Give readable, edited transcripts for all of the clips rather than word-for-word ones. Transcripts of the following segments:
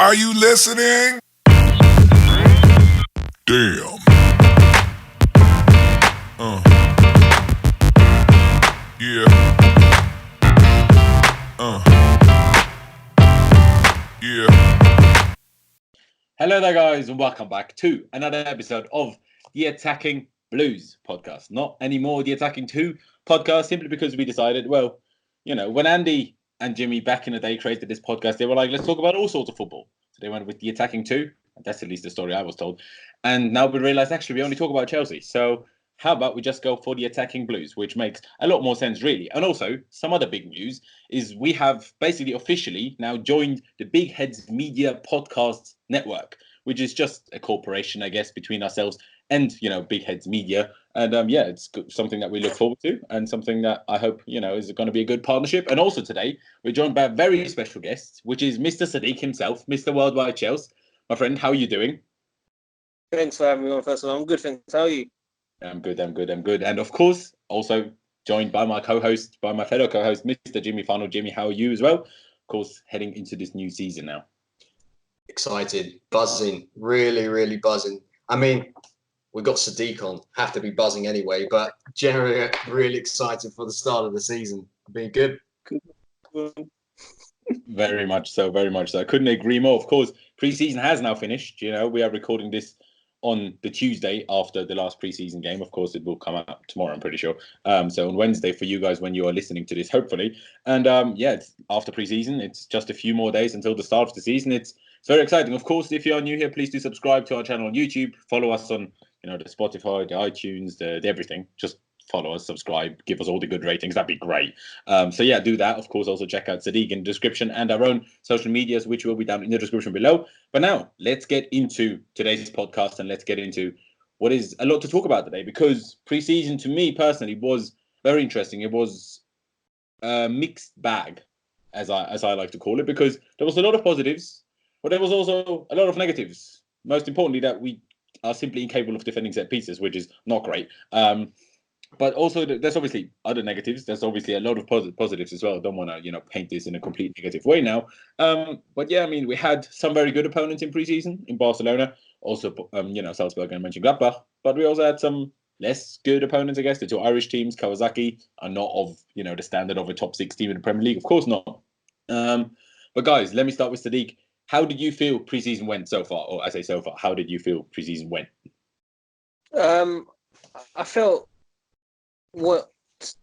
Are you listening? Damn. Yeah. Yeah. Hello there, guys, and welcome back to another episode of the Attacking Blues podcast. Not anymore the Attacking 2 podcast, simply because we decided, well, you know, when Andy and Jimmy back in the day created this podcast, they were like, let's talk about all sorts of football. So they went with the Attacking 2. That's at least the story I was told. And now we realize, actually, we only talk about Chelsea. So how about we just go for the Attacking Blues, which makes a lot more sense, really. And also, some other big news is we have basically officially now joined the Big Heads Media Podcast Network, which is just a corporation, I guess, between ourselves and, you know, Big Heads Media. And yeah, it's something that we look forward to and something that I hope, you know, is going to be a good partnership. And also today, we're joined by a very special guest, which is Mr. Sadik himself, Mr. WorldWideChels. My friend, how are you doing? Thanks for having me on, first of all. I'm good, thanks. How are you? I'm good. And of course, also joined by my co-host, by my fellow co-host, Mr. Jimmy Funnell. Jimmy, how are you as well? Of course, heading into this new season now. Excited, buzzing, really buzzing. I mean, we got Sadik on, have to be buzzing anyway, but generally really excited for the start of the season. Being good. Very much so. I couldn't agree more. Of course, pre-season has now finished. You know, we are recording this on the Tuesday after the last preseason game. Of course, it will come out tomorrow, I'm pretty sure. So on Wednesday for you guys when you are listening to this, hopefully. And yeah, it's after preseason. It's just a few more days until the start of the season. It's very exciting. Of course, if you are new here, please do subscribe to our channel on YouTube. Follow us on, you know, the Spotify, the iTunes, the everything. Just follow us, subscribe, give us all the good ratings. That'd be great. So yeah, do that. Of course, also check out Sadik in the description and our own social medias, which will be down in the description below. But now let's get into today's podcast and let's get into what is a lot to talk about today, because preseason to me personally was very interesting. It was a mixed bag, as I like to call it, because there was a lot of positives, but there was also a lot of negatives. Most importantly, that we are simply incapable of defending set pieces, which is not great. But also, there's obviously other negatives. There's obviously a lot of positives as well. I don't want to, you know, paint this in a complete negative way now. But yeah, I mean, we had some very good opponents in preseason in Barcelona, also, you know, Salzburg and Mönchengladbach. But we also had some less good opponents, I guess. The two Irish teams, Kawasaki, are not of, you know, the standard of a top 6 team in the Premier League. Of course not. But guys, let me start with Sadik. How did you feel preseason went so far? Or I say so far, how did you feel preseason went? I felt what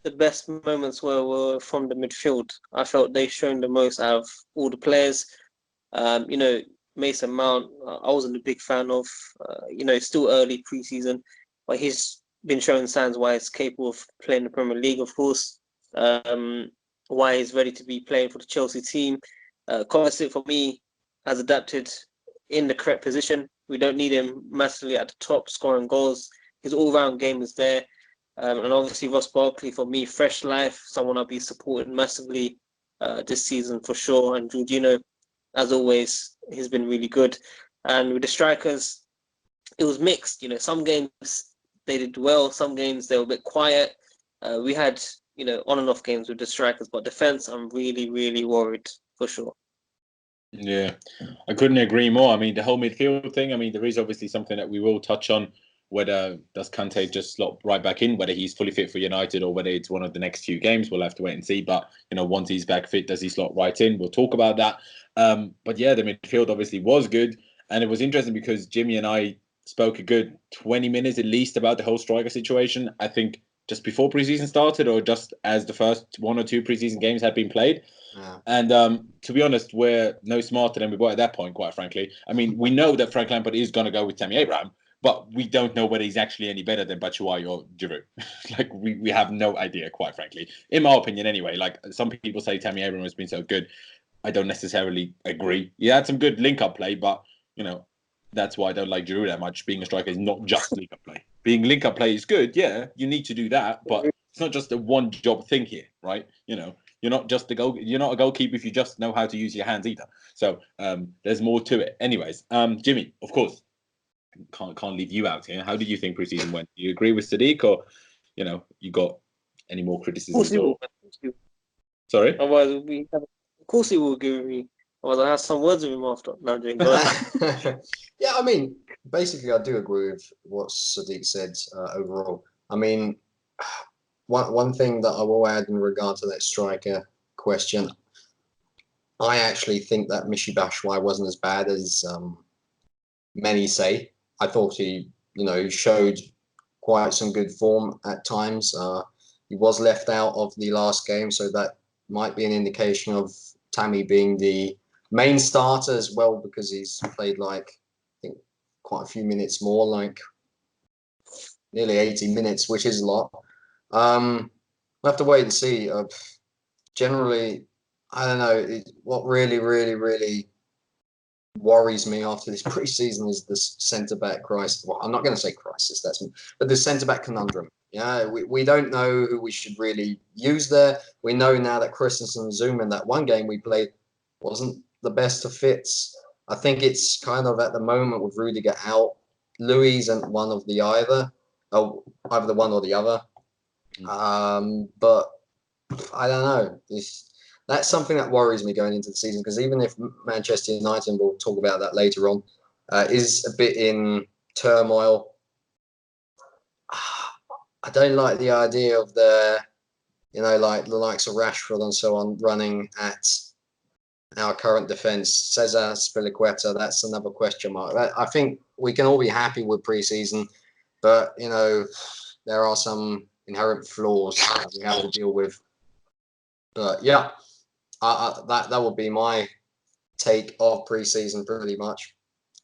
the best moments were from the midfield. I felt they shown the most out of all the players. You know, Mason Mount, I wasn't a big fan of. You know, it's still early preseason, but he's been showing signs why he's capable of playing the Premier League, of course. Why he's ready to be playing for the Chelsea team. Kovacic, for me, has adapted in the correct position. We don't need him massively at the top scoring goals. His all-round game is there. And obviously Ross Barkley, for me, fresh life, someone I'll be supporting massively this season for sure. And Jorginho, as always, he's been really good. And with the strikers, it was mixed. You know, some games they did well, some games they were a bit quiet. We had, you know, on and off games with the strikers, but defense, I'm really worried for sure. Yeah, I couldn't agree more. I mean, the whole midfield thing, I mean, there is obviously something that we will touch on. Whether does Kante just slot right back in, whether he's fully fit for United or whether it's one of the next few games, we'll have to wait and see. But, you know, once he's back fit, does he slot right in? We'll talk about that. But yeah, the midfield obviously was good. And it was interesting because Jimmy and I spoke a good 20 minutes at least about the whole striker situation. I think just before preseason started or just as the first 1 or 2 preseason games had been played. Yeah. And to be honest, we're no smarter than we were at that point, quite frankly. I mean, we know that Frank Lampard is going to go with Tammy Abraham, but we don't know whether he's actually any better than Batshuayi or Giroud. Like, we have no idea, quite frankly. In my opinion, anyway. Like, some people say Tammy Abraham has been so good. I don't necessarily agree. He had some good link-up play, but, you know, that's why I don't like Giroud that much. Being a striker is not just link-up play. Being link-up play is good, yeah. You need to do that, but it's not just a one-job thing here, right? You know, you're not just you're not a goalkeeper if you just know how to use your hands either. So there's more to it. Anyways, Jimmy, of course, can't leave you out here. How did you think preseason went? Do you agree with Sadik, or, you know, you got any more criticisms? Sorry? Sorry? Otherwise, of course he will agree with me. Otherwise, I have some words with him after. No, I'm doing good. Yeah, I mean, basically, I do agree with what Sadik said overall. I mean, one thing that I will add in regard to that striker question, I actually think that Michy Batshuayi wasn't as bad as many say. I thought he showed quite some good form at times. He was left out of the last game, so that might be an indication of Tammy being the main starter as well, because he's played like, I think, quite a few minutes more, like nearly 80 minutes, which is a lot. We'll have to wait and see. Generally, I don't know. What really, really, really worries me after this preseason is the centre-back crisis. Well, I'm not going to say crisis, but the centre-back conundrum. Yeah, we don't know who we should really use there. We know now that Christensen and Zoom in that one game we played wasn't the best of fits. I think it's kind of at the moment with Rudiger out, Louis and one of the either the one or the other. But I don't know. That's something that worries me going into the season, because even if Manchester United, and we'll talk about that later on, is a bit in turmoil, I don't like the idea of like the likes of Rashford and so on running at our current defence. Cesar Spilicueta, that's another question mark. I think we can all be happy with pre-season, but there are some inherent flaws that we have to deal with. But yeah, that would be my take of pre-season pretty much.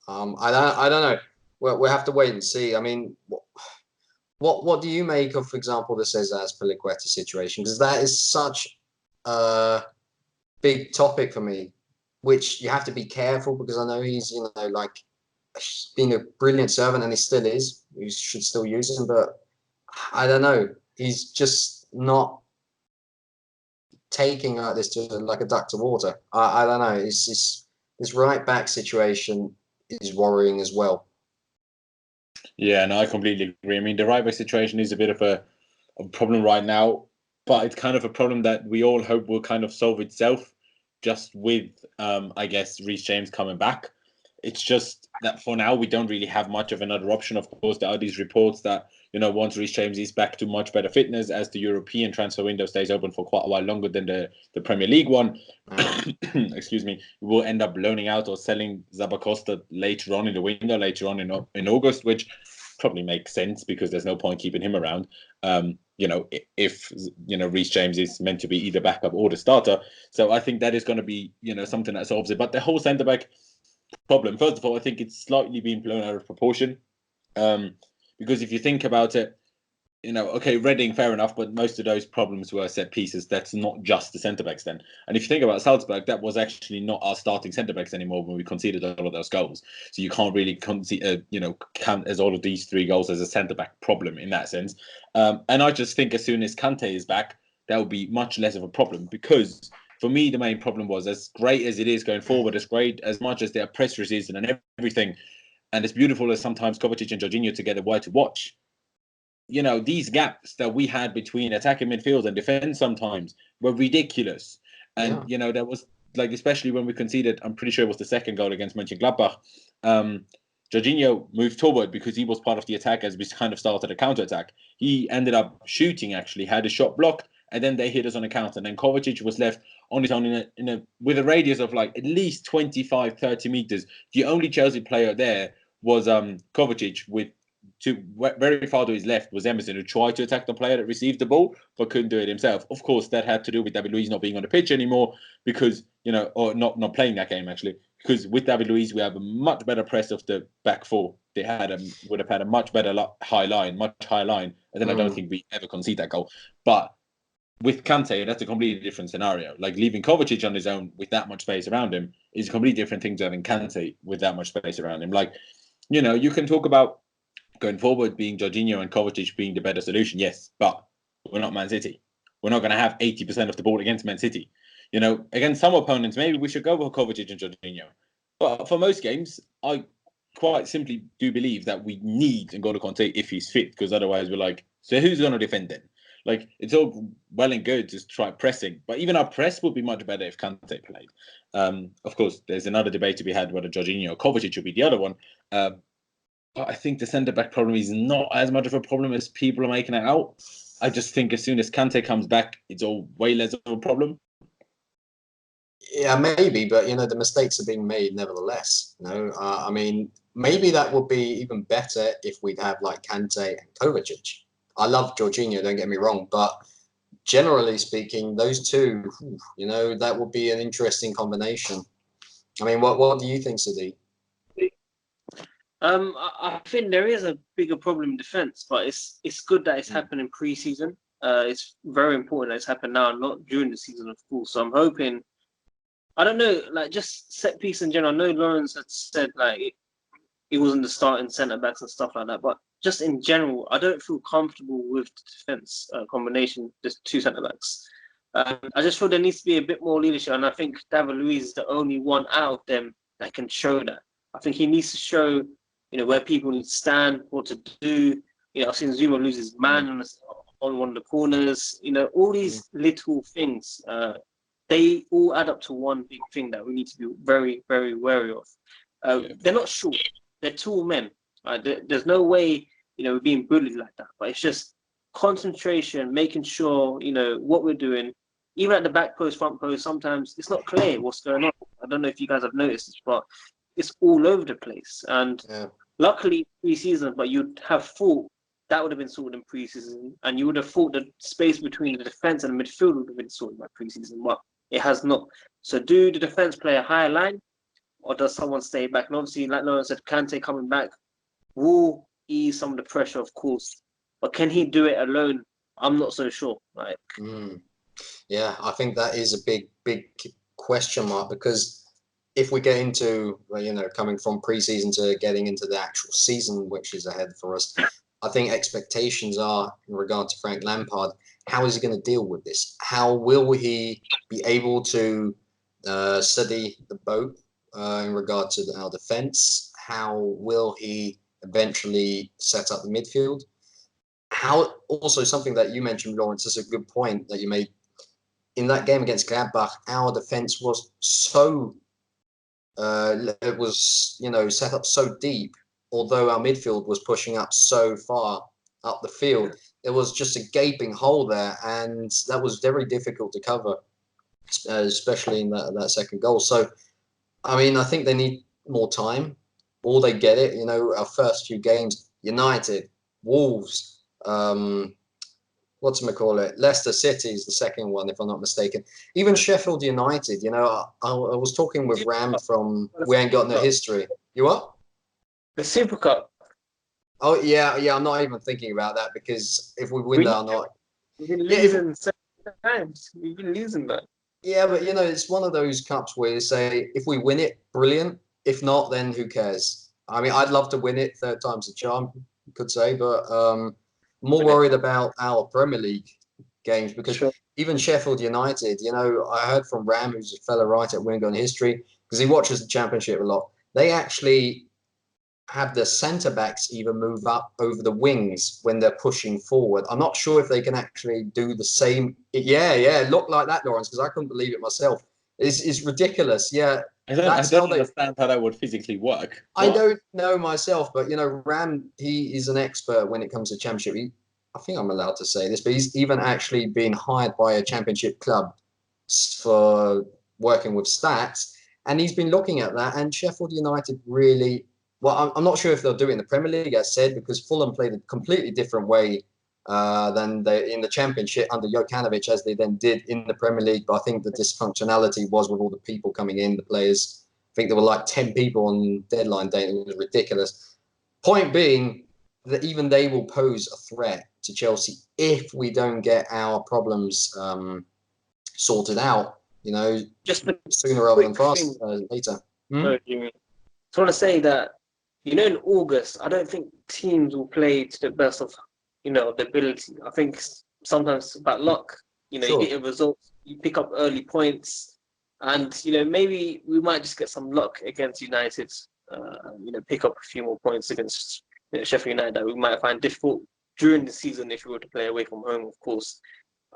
I don't know. We'll have to wait and see. I mean, what do you make of, for example, the Cesar Spilicueta situation? Because that is such a big topic for me, which you have to be careful, because I know he's like being a brilliant servant, and he still is. You should still use him, but I don't know. He's just not taking this to like a duck to water. I don't know. This right back situation is worrying as well. Yeah, no, I completely agree. I mean, the right back situation is a bit of a problem right now, but it's kind of a problem that we all hope will kind of solve itself, just with, I guess, Reece James coming back. It's just that for now we don't really have much of another option. Of course, there are these reports that once Reece James is back to much better fitness, as the European transfer window stays open for quite a while longer than the Premier League one, excuse me, we'll end up loaning out or selling Zabacosta later on in the window, later on in August, which probably makes sense because there's no point keeping him around. If Reece James is meant to be either backup or the starter, so I think that is going to be something that solves it. But the whole centre back problem, first of all, I think it's slightly being blown out of proportion. Because if you think about it, okay, Reading, fair enough, but most of those problems were set pieces. That's not just the centre-backs then. And if you think about Salzburg, that was actually not our starting centre-backs anymore when we conceded all of those goals. So you can't really count as all of these 3 goals as a centre-back problem in that sense. And I just think as soon as Kante is back, that will be much less of a problem, because for me, the main problem was, as great as it is going forward, as great as much as their press season and everything, and as beautiful as sometimes Kovacic and Jorginho together were to watch, these gaps that we had between attacking midfield and defense sometimes were ridiculous. And, there was, like, especially when we conceded, I'm pretty sure it was the second goal against Mönchengladbach, Jorginho moved forward because he was part of the attack as we kind of started a counter-attack. He ended up shooting, actually, had a shot blocked, and then they hit us on a counter. And then Kovacic was left on his own with a radius of like at least 25, 30 meters. The only Chelsea player there was Kovacic, very far to his left was Emerson, who tried to attack the player that received the ball but couldn't do it himself. Of course, that had to do with David Luiz not being on the pitch anymore, because or not playing that game actually. Because with David Luiz, we have a much better press of the back 4. They would have had a much better high line, and then I don't think we ever concede that goal. But with Kante, that's a completely different scenario. Like, leaving Kovacic on his own with that much space around him is a completely different thing to having Kante with that much space around him. Like, you can talk about going forward being Jorginho and Kovacic being the better solution, yes, but we're not Man City. We're not going to have 80% of the ball against Man City. Against some opponents, maybe we should go with Kovacic and Jorginho. But for most games, I quite simply do believe that we need N'Golo Kanté if he's fit, because otherwise we're like, so who's going to defend then? Like, it's all well and good to try pressing, but even our press would be much better if Kante played. Of course, there's another debate to be had whether Jorginho or Kovacic should be the other one. But I think the centre-back problem is not as much of a problem as people are making it out. I just think as soon as Kante comes back, it's all way less of a problem. Yeah, maybe, but the mistakes are being made nevertheless. I mean, maybe that would be even better if we'd have like Kante and Kovacic. I love Jorginho, don't get me wrong, but generally speaking, those two, that would be an interesting combination. I mean, what do you think, Sadik? I think there is a bigger problem in defence, but it's good that it's happened in pre-season. It's very important that it's happened now, not during the season, of course. So I'm hoping. I don't know, like just set piece in general. I know Laurenz had said like he wasn't the starting centre backs and stuff like that, but just in general, I don't feel comfortable with the defence combination, just two centre backs. I just feel there needs to be a bit more leadership, and I think David Luiz is the only one out of them that can show that. I think he needs to show, where people need to stand, what to do. I've seen Zuma lose his man on one of the corners. All these little things. They all add up to one big thing that we need to be very, very wary of. They're not short; they're tall men. There's no way, we're being bullied like that. But it's just concentration, making sure, what we're doing. Even at the back post, front post, sometimes it's not clear what's going on. I don't know if you guys have noticed this, but it's all over the place. And luckily, pre-season, but you'd have thought that would have been sorted in pre-season, and you would have thought the space between the defence and the midfield would have been sorted by pre-season. But it has not. So do the defence play a higher line, or does someone stay back? And obviously, like Lauren said, Kante coming back will ease some of the pressure, of course. But can he do it alone? I'm not so sure. Yeah, I think that is a big question mark, because if we get into, coming from pre-season to getting into the actual season, which is ahead for us, I think expectations are, in regard to Frank Lampard, how is he going to deal with this? How will he be able to steady the boat in regard to our defence? How will he eventually set up the midfield? How also something that you mentioned, Laurenz, is a good point that you made. In that game against Gladbach, our defence was so set up so deep. Although our midfield was pushing up so far up the field, there was just a gaping hole there, and that was very difficult to cover, especially in that second goal. So, I mean, I think they need more time, or they get it. Our first few games, United, Wolves, Leicester City is the second one, if I'm not mistaken. Even Sheffield United, I was talking with Ram from We Ain't Got No History. You what? The Super Cup. Oh, yeah, I'm not even thinking about that, because if we win that or not... We've been losing 7 times. We've been losing that. Yeah, but, it's one of those cups where you say, if we win it, brilliant. If not, then who cares? I mean, I'd love to win it, third time's a charm, you could say, but more worried about our Premier League games, because even Sheffield United, I heard from Ram, who's a fellow writer at We Ain't Got No History, because he watches the Championship a lot. They actually have the centre-backs even move up over the wings when they're pushing forward. I'm not sure if they can actually do the same. Yeah, look like that, Laurenz, because I couldn't believe it myself. It's ridiculous, yeah. I don't understand how that would physically work. I don't know myself, but, Ram, he is an expert when it comes to Championship. I think I'm allowed to say this, but he's even actually been hired by a Championship club for working with stats, and he's been looking at that, and Sheffield United really... Well, I'm not sure if they'll do it in the Premier League, as said, because Fulham played a completely different way than they in the Championship under Jokanovic, as they then did in the Premier League. But I think the dysfunctionality was with all the people coming in, the players. I think there were like 10 people on deadline day, and it was ridiculous. Point being that even they will pose a threat to Chelsea if we don't get our problems sorted out, just sooner rather than later. I just want to say that, in August, I don't think teams will play to the best of, their ability. I think sometimes it's about luck. You get your results, you pick up early points, and, maybe we might just get some luck against United, pick up a few more points against Sheffield United that we might find difficult. during the season if we were to play away from home, of course.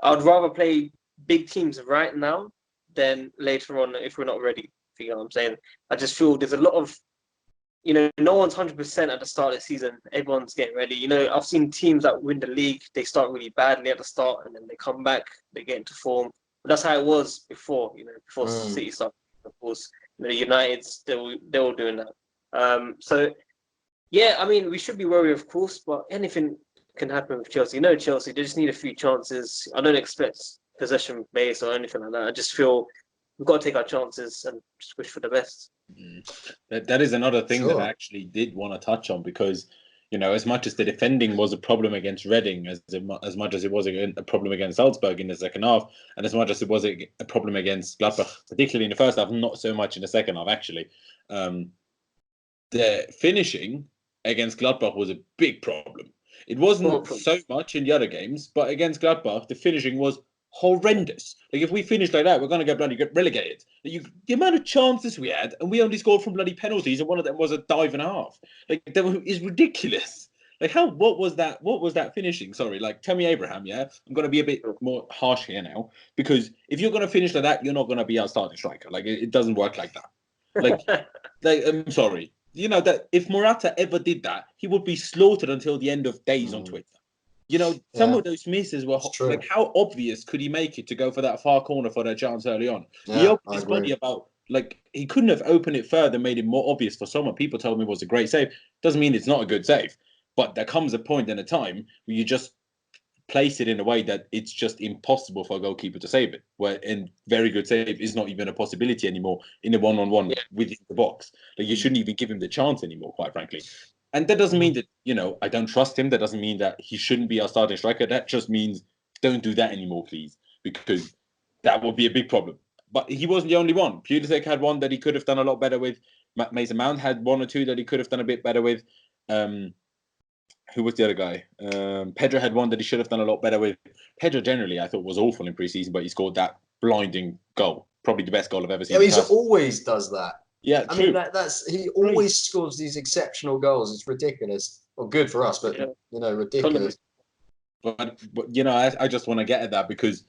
I'd rather play big teams right now than later on if we're not ready. If you know what I'm saying? I just feel there's a lot of, no one's 100% at the start of the season. Everyone's getting ready. I've seen teams that win the league, they start really badly at the start and then they come back, they get into form. But that's how it was before, before City started, of course. The Uniteds, they were doing that. So, yeah, I mean, we should be worried, of course, but anything can happen with Chelsea. Chelsea, they just need a few chances. I don't expect possession base or anything like that. I just feel we've got to take our chances and just wish for the best. That is another thing that I actually did want to touch on because, as much as the defending was a problem against Reading, as much as it was a problem against Salzburg in the second half, and as much as it was a problem against Gladbach, particularly in the first half, not so much in the second half, actually. The finishing against Gladbach was a big problem. It wasn't so much in the other games, but against Gladbach, the finishing was horrendous. Like, if we finish like that, we're going to get relegated. The amount of chances we had, and we only scored from bloody penalties, and one of them was a dive and a half. Like, that is ridiculous. Like, what was that finishing? Sorry, like, Tammy Abraham, yeah? I'm going to be a bit more harsh here now, because if you're going to finish like that, you're not going to be our starting striker. Like, it doesn't work like that. Like, I'm sorry. That if Morata ever did that, he would be slaughtered until the end of days on Twitter. Some of those misses were like, how obvious could he make it to go for that far corner for that chance early on? He opened his body about, like, he couldn't have opened it further, made it more obvious for someone. People told me it was a great save. Doesn't mean it's not a good save. But there comes a point in a time where you just place it in a way that it's just impossible for a goalkeeper to save it. Where a very good save is not even a possibility anymore in a one-on-one within the box. Like, you shouldn't even give him the chance anymore, quite frankly. And that doesn't mean that, I don't trust him. That doesn't mean that he shouldn't be our starting striker. That just means don't do that anymore, please, because that would be a big problem. But he wasn't the only one. Pulisic had one that he could have done a lot better with. Mason Mount had one or two that he could have done a bit better with. Who was the other guy? Pedro had one that he should have done a lot better with. Pedro generally, I thought, was awful in preseason, but he scored that blinding goal. Probably the best goal I've ever seen. Yeah, he always does that. Yeah, I mean, he always scores these exceptional goals. It's ridiculous. Well, good for us, but ridiculous. But I just want to get at that because,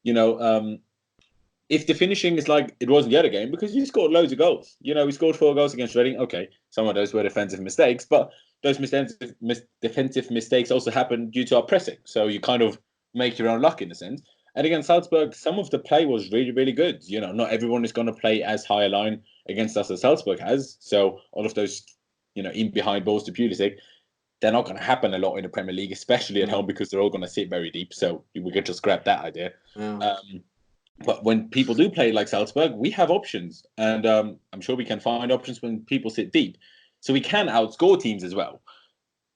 if the finishing is like it was in the other game, because he scored loads of goals. We scored 4 goals against Reading. Okay, some of those were defensive mistakes, but those defensive mistakes also happen due to our pressing. So you kind of make your own luck in a sense. And against Salzburg, some of the play was really, really good. Not everyone is going to play as high a line against us as Salzburg has. So all of those, in behind balls to Pulisic, they're not going to happen a lot in the Premier League, especially at home, because they're all going to sit very deep. So we could just scrap that idea. But when people do play like Salzburg, we have options. And I'm sure we can find options when people sit deep. So we can outscore teams as well.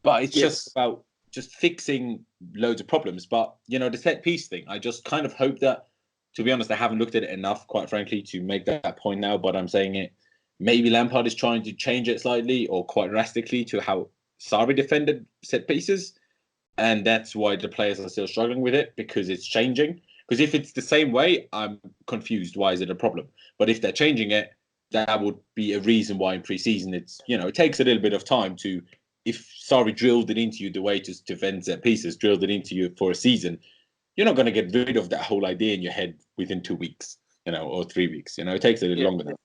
But it's just about just fixing loads of problems. But, the set piece thing, I just kind of hope that, to be honest, I haven't looked at it enough, quite frankly, to make that point now, but I'm saying it. Maybe Lampard is trying to change it slightly or quite drastically to how Sarri defended set pieces. And that's why the players are still struggling with it, because it's changing. Because if it's the same way, I'm confused. Why is it a problem? But if they're changing it, that would be a reason why in pre-season it's, it takes a little bit of time to, if Sarri drilled it into you the way to defend set pieces, drilled it into you for a season, you're not going to get rid of that whole idea in your head within 2 weeks, or 3 weeks. It takes a little longer than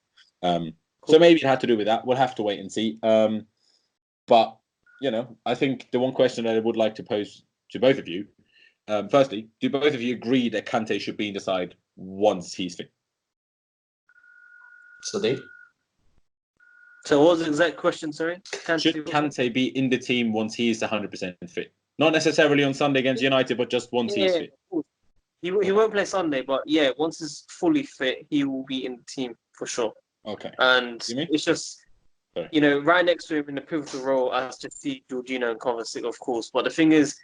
that. So maybe it had to do with that. We'll have to wait and see. But, I think the one question that I would like to pose to both of you, firstly, do both of you agree that Kante should be in the side once he's fit? Sadik? So what was the exact question, sorry? Should Kante be in the team once he is 100% fit? Not necessarily on Sunday against United, but just once he's fit. He won't play Sunday, but once he's fully fit, he will be in the team for sure. Okay. And it's just, right next to him in the pivotal role, I just see Jorginho and Kovacic, of course. But the thing is,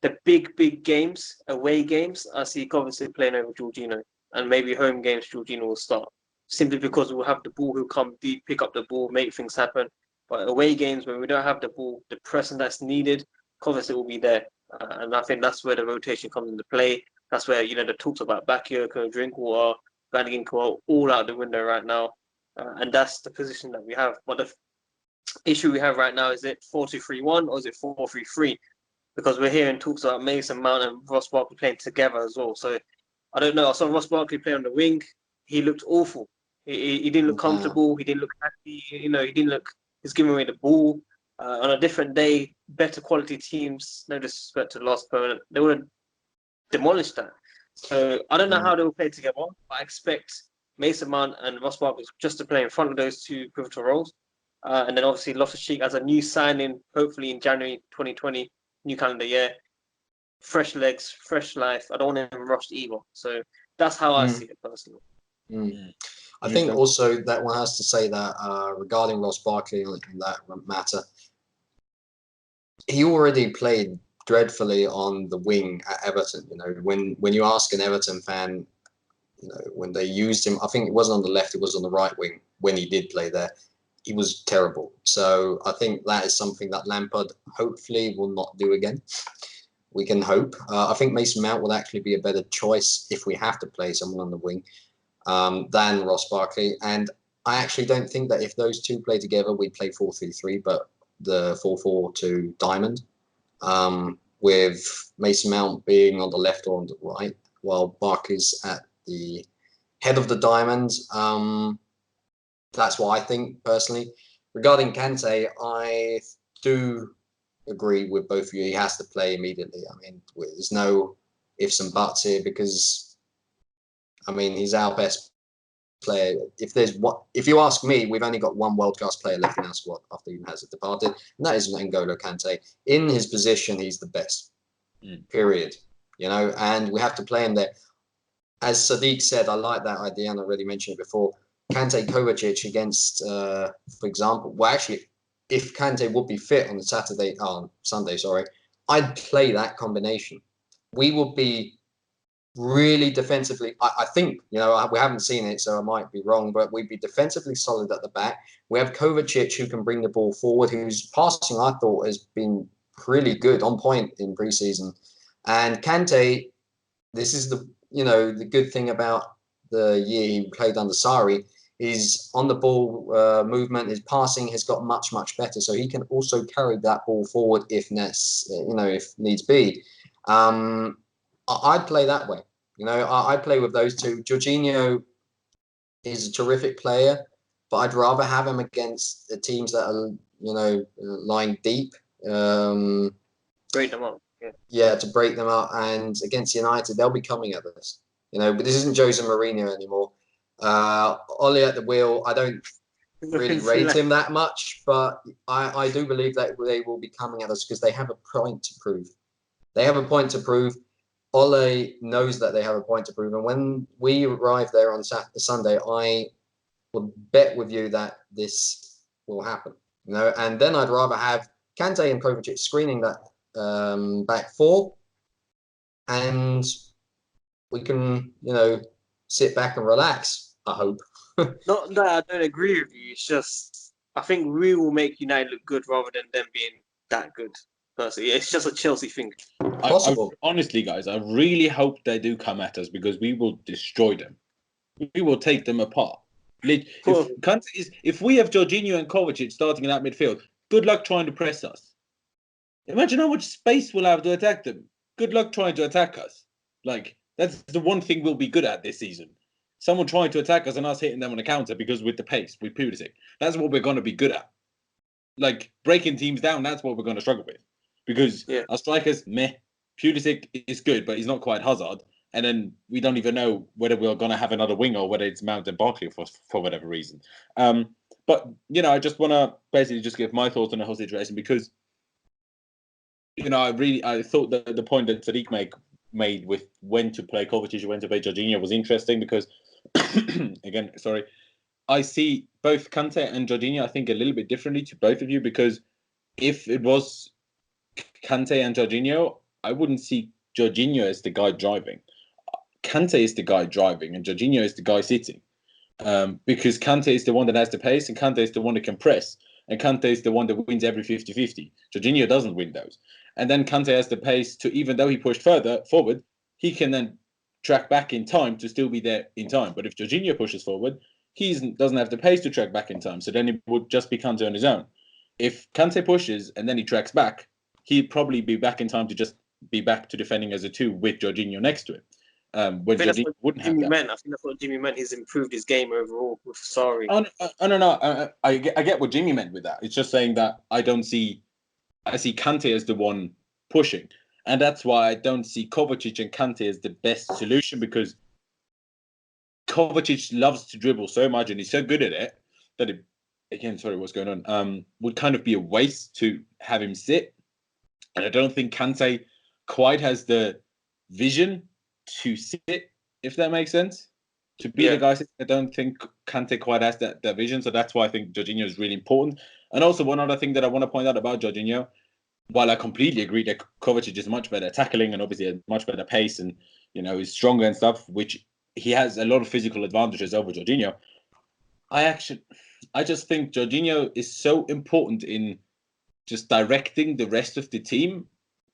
the big games, away games, I see Kovacic playing over Jorginho. And maybe home games, Jorginho will start. Simply because we'll have the ball, who'll come deep, pick up the ball, make things happen. But away games, when we don't have the ball, the pressing that's needed, Kovacic will be there. And I think that's where the rotation comes into play. That's where, the talks about Bakayoko, Drinkwater, Van Ginkel, all out the window right now. And that's the position that we have. But the issue we have right now, is it 4-2-3-1 or is it 4-3-3? because we're hearing talks about Mason Mount and Ross Barkley playing together as well. So I don't know. I saw Ross Barkley play on the wing. He looked awful. He didn't look comfortable. He didn't look happy. You know, he didn't look. He's giving away the ball. On a different day, better quality teams. No disrespect to the last opponent, they would have demolished that. So I don't know how they will play together. But I expect Mason Mount and Ross Barkley just to play in front of those two pivotal roles. And then obviously Loftus-Cheek as a new signing, hopefully in January 2020, new calendar year. Fresh legs, fresh life. I don't want him rushed either. So that's how I see it personally. I think also that one has to say that regarding Ross Barkley in that matter, he already played dreadfully on the wing at Everton. You know, when you ask an Everton fan, you know, when they used him, I think it wasn't on the left, it was on the right wing when he did play there. He was terrible. So I think that is something that Lampard hopefully will not do again. We can hope. I think Mason Mount will actually be a better choice if we have to play someone on the wing than Ross Barkley. And I actually don't think that if those two play together, we play 4-3-3, but the 4-4-2 diamond, with Mason Mount being on the left or on the right, while Barkley's at the head of the diamond. That's what I think personally. Regarding Kante, I do agree with both of you. He has to play immediately. I mean, there's no ifs and buts here because, I mean, he's our best player. If you ask me, we've only got one world-class player left in our squad after Eden Hazard departed, and that is N'Golo Kante. In his position, he's the best. Period. You know, and we have to play him there. As Sadik said, I like that idea, and I already mentioned it before. Kante Kovacic against, for example, well, actually, if Kante would be fit on Sunday, I'd play that combination. We would be really defensively. I think, you know, we haven't seen it, so I might be wrong, but we'd be defensively solid at the back. We have Kovacic who can bring the ball forward, whose passing I thought has been really good, on point in preseason. And Kante, this is the good thing about the year he played under Sarri. His on the ball movement, his passing has got much better, so he can also carry that ball forward if needs be. I'd play that way. You know, I'd play with those two. Jorginho is a terrific player, but I'd rather have him against the teams that are lying deep. Break them up. Yeah, to break them up, and against United, they'll be coming at us. You know, but this isn't Jose Mourinho anymore. Ole at the wheel, I don't really rate him that much, but I do believe that they will be coming at us because they have a point to prove. Ole knows that they have a point to prove, and when we arrive there on Sunday, I would bet with you that this will happen. You know, and then I'd rather have Kante and Kovacic screening that back four, and we can, sit back and relax. I hope. Not that I don't agree with you. It's just I think we will make United look good rather than them being that good. Personally, it's just a Chelsea thing. Possible. Honestly, guys, I really hope they do come at us because we will destroy them. We will take them apart. If we have Jorginho and Kovacic starting in that midfield, good luck trying to press us. Imagine how much space we'll have to attack them. Good luck trying to attack us. Like, that's the one thing we'll be good at this season. Someone trying to attack us and us hitting them on a counter because with the pace, with Pulisic. That's what we're going to be good at. Like, breaking teams down, that's what we're going to struggle with. Because our strikers, meh. Pulisic is good, but he's not quite Hazard. And then we don't even know whether we're going to have another winger or whether it's Mount and Barkley for whatever reason. But, I just want to basically just give my thoughts on the whole situation because, I thought that the point that Sadik made with when to play Kovacic and when to play Jorginho was interesting because, again, I see both Kante and Jorginho, I think, a little bit differently to both of you because if it was Kante and Jorginho, I wouldn't see Jorginho as the guy driving. Kante is the guy driving and Jorginho is the guy sitting. Because Kante is the one that has the pace and Kante is the one that can press. And Kante is the one that wins every 50-50. Jorginho doesn't win those. And then Kante has the pace to, even though he pushed further forward, he can then track back in time to still be there in time. But if Jorginho pushes forward, he doesn't have the pace to track back in time. So then it would just be Kante on his own. If Kante pushes and then he tracks back, he'd probably be back in time to just be back to defending as a 2 with Jorginho next to him. When Jorginho wouldn't have that. I think that's what Jimmy meant. He's improved his game overall with Sarri. No. I get what Jimmy meant with that. It's just saying that I see Kante as the one pushing. And that's why I don't see Kovacic and Kante as the best solution, because Kovacic loves to dribble so much and he's so good at it that it, again, sorry, what's going on? Would kind of be a waste to have him sit. And I don't think Kante quite has the vision to sit, if that makes sense. To be the guy, I don't think Kante quite has that vision. So that's why I think Jorginho is really important. And also one other thing that I want to point out about Jorginho, while I completely agree that Kovacic is much better at tackling and obviously a much better pace and, is stronger and stuff, which he has a lot of physical advantages over Jorginho. I just think Jorginho is so important in just directing the rest of the team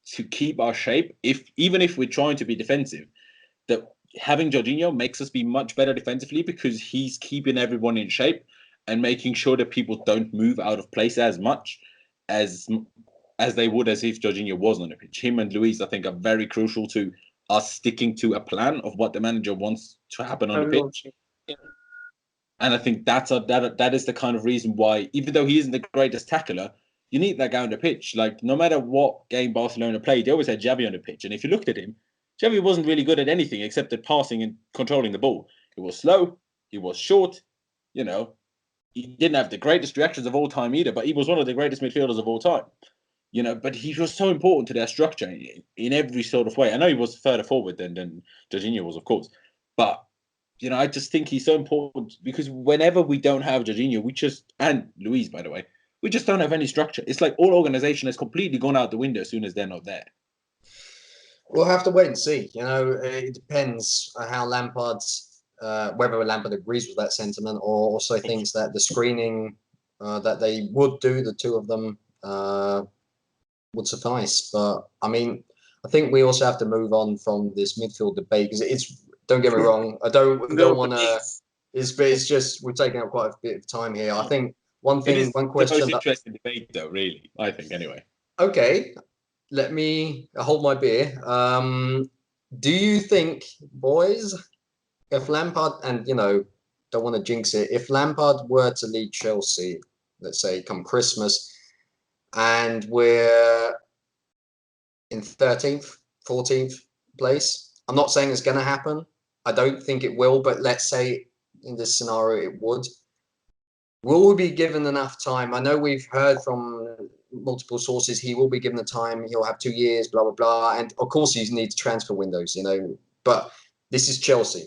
to keep our shape. Even if we're trying to be defensive, that having Jorginho makes us be much better defensively, because he's keeping everyone in shape and making sure that people don't move out of place as much as they would as if Jorginho wasn't on the pitch. Him and Luis, I think, are very crucial to us sticking to a plan of what the manager wants to happen on the pitch. Yeah. And I think that is the kind of reason why, even though he isn't the greatest tackler, you need that guy on the pitch. Like, no matter what game Barcelona played, they always had Xavi on the pitch. And if you looked at him, Xavi wasn't really good at anything except at passing and controlling the ball. He was slow. He was short. He didn't have the greatest reactions of all time either, but he was one of the greatest midfielders of all time. But he was so important to their structure in every sort of way. I know he was further forward than Jorginho was, of course. But, I just think he's so important, because whenever we don't have Jorginho, and Luis, by the way, we just don't have any structure. It's like all organization has completely gone out the window as soon as they're not there. We'll have to wait and see. It depends how whether Lampard agrees with that sentiment, or also thinks that the screening that they would do, the two of them, would suffice. But I think we also have to move on from this midfield debate, because don't get me wrong, I don't want to. It's just we're taking up quite a bit of time here. I think one question. The most interesting debate, though, really, I think, anyway. Okay, let me hold my beer. Do you think, boys, if Lampard, and don't want to jinx it, if Lampard were to lead Chelsea, let's say come Christmas, and we're in 13th, 14th place, I'm not saying it's going to happen. I don't think it will, but let's say in this scenario it would. Will we be given enough time? I know we've heard from multiple sources he will be given the time. He'll have 2 years, blah, blah, blah. And of course he needs transfer windows, But this is Chelsea.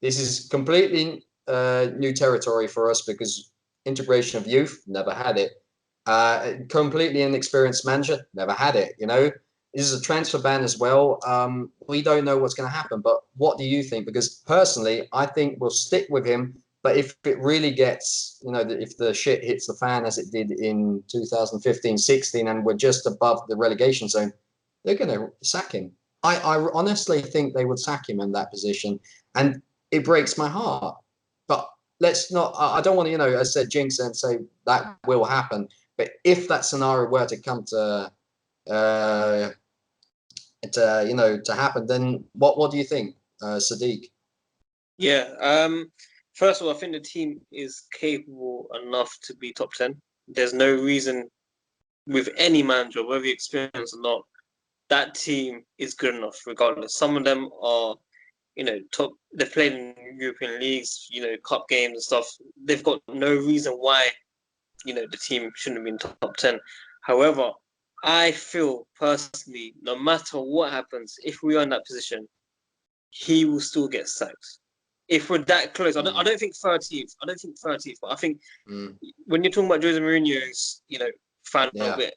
This is completely new territory for us, because integration of youth, never had it. Completely inexperienced manager, never had it, This is a transfer ban as well. We don't know what's going to happen, but what do you think? Because personally, I think we'll stick with him. But if it really gets, if the shit hits the fan as it did in 2015-16 and we're just above the relegation zone, they're going to sack him. I honestly think they would sack him in that position. And it breaks my heart. But let's not, I don't want to, as I said, jinx and say that will happen. But if that scenario were to come to happen, then what do you think, Sadik? Yeah. First of all, I think the team is capable enough to be top 10. There's no reason with any manager, whether you're experienced or not, that team is good enough regardless. Some of them are, top. They've played in European leagues, cup games and stuff. They've got no reason why, the team shouldn't be in top 10. However, I feel personally, no matter what happens, if we are in that position, he will still get sacked. If we're that close, I don't think 13th. But I think when you're talking about Jose Mourinho's, fan bit,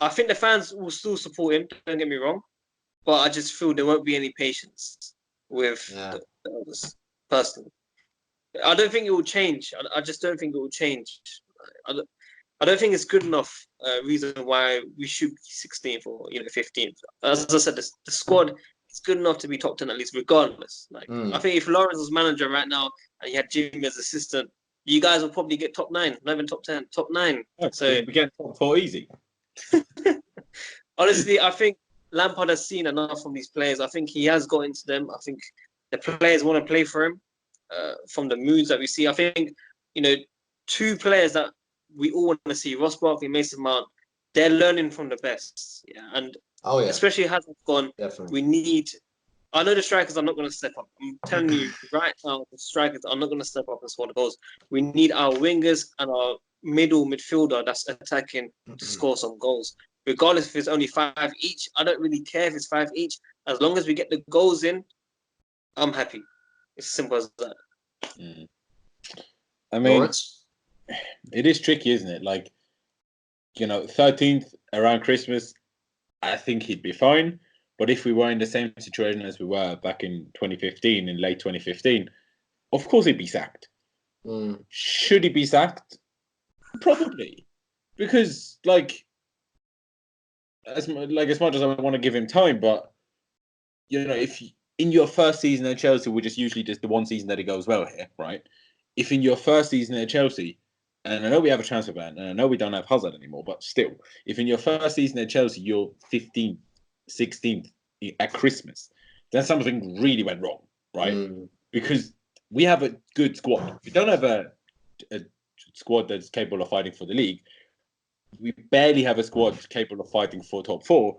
I think the fans will still support him. Don't get me wrong, but I just feel there won't be any patience with the others. Personally, I don't think it will change. I just don't think it will change. I don't think it's good enough reason why we should be 16th or 15th. As I said, the squad. It's good enough to be top 10 at least, regardless. I think if Laurenz was manager right now and you had Jimmy as assistant, you guys will probably get top 9, not even top 10, top 9. So we get top 4 easy. Honestly, I think Lampard has seen enough from these players. I think he has got into them. I think the players want to play for him from the moods that we see. I think, two players that we all want to see, Ross Barkley, Mason Mount, they're learning from the best. Yeah, and especially Hazard's gone, definitely. we need. I know the strikers are not going to step up. I'm telling you right now, the strikers are not going to step up and score the goals. We need our wingers and our middle midfielder that's attacking to score some goals. Regardless if it's only 5 each, I don't really care if it's 5 each. As long as we get the goals in, I'm happy. It's as simple as that. I mean, Laurenz? It is tricky, isn't it? Like, 13th around Christmas, I think he'd be fine. But if we were in the same situation as we were back in 2015, in late 2015, of course he'd be sacked. Should he be sacked? Probably. Because, as much as I want to give him time, but, if in your first season at Chelsea, which is usually just the one season that it goes well here, right? If in your first season at Chelsea, and I know we have a transfer ban, and I know we don't have Hazard anymore, but still, if in your first season at Chelsea, you're 15th, 16th at Christmas, then something really went wrong, right? Because we have a good squad. We don't have a squad that's capable of fighting for the league. We barely have a squad capable of fighting for top 4,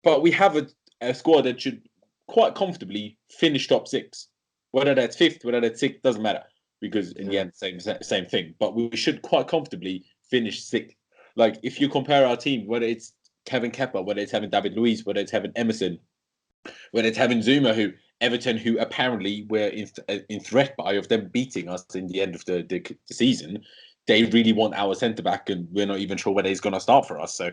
but we have a squad that should quite comfortably finish top 6. Whether that's 5th, whether that's 6th, doesn't matter, because in the end, same thing. But we should quite comfortably finish 6th. Like, if you compare our team, whether it's Kevin Kepa, whether it's having David Luiz, whether it's having Emerson, whether it's having Zuma, who apparently were in threat by of them beating us in the end of the season, they really want our centre-back, and we're not even sure whether he's going to start for us. So,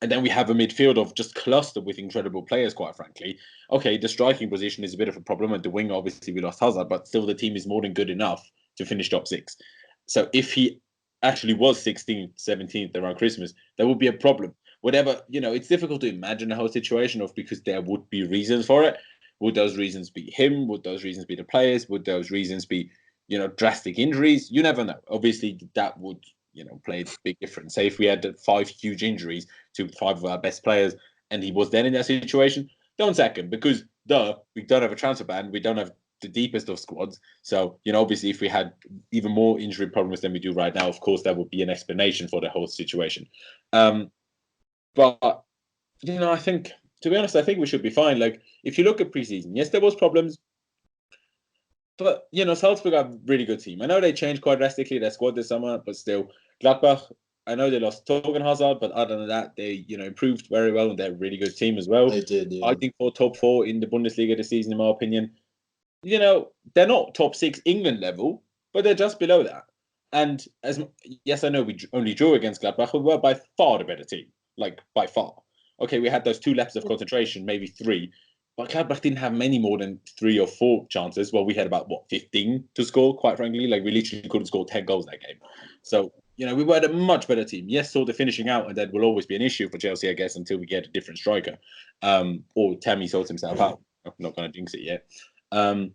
and then we have a midfield of just clustered with incredible players, quite frankly. Okay, the striking position is a bit of a problem, and the wing, obviously, we lost Hazard, but still the team is more than good enough to finish top 6. So if he actually was 16th, 17th around Christmas, there would be a problem. Whatever, it's difficult to imagine the whole situation because there would be reasons for it. Would those reasons be him? Would those reasons be the players? Would those reasons be, drastic injuries? You never know. Obviously, that would, play a big difference. Say if we had 5 huge injuries to 5 of our best players and he was then in that situation, don't sack him because, we don't have a transfer ban. We don't have the deepest of squads. So, obviously, if we had even more injury problems than we do right now, of course, that would be an explanation for the whole situation. But, I think, to be honest, I think we should be fine. Like, if you look at preseason, yes, there was problems. But, Salzburg are a really good team. I know they changed quite drastically their squad this summer, but still, Gladbach, I know they lost Torgan Hazard, but other than that, they, improved very well, and they're a really good team as well. They did, yeah. I think for top 4 in the Bundesliga this season, in my opinion, they're not top 6 England level, but they're just below that. And yes, I know we only drew against Gladbach, but we were by far the better team. Like, by far. Okay, we had those 2 laps of concentration, maybe 3. But Gladbach didn't have many more than 3 or 4 chances. Well, we had about, 15 to score, quite frankly. Like, we literally couldn't score 10 goals that game. So, we were a much better team. Yes, so the finishing out, and that will always be an issue for Chelsea, I guess, until we get a different striker. Or Tammy sorts himself out. I'm not going to jinx it yet. I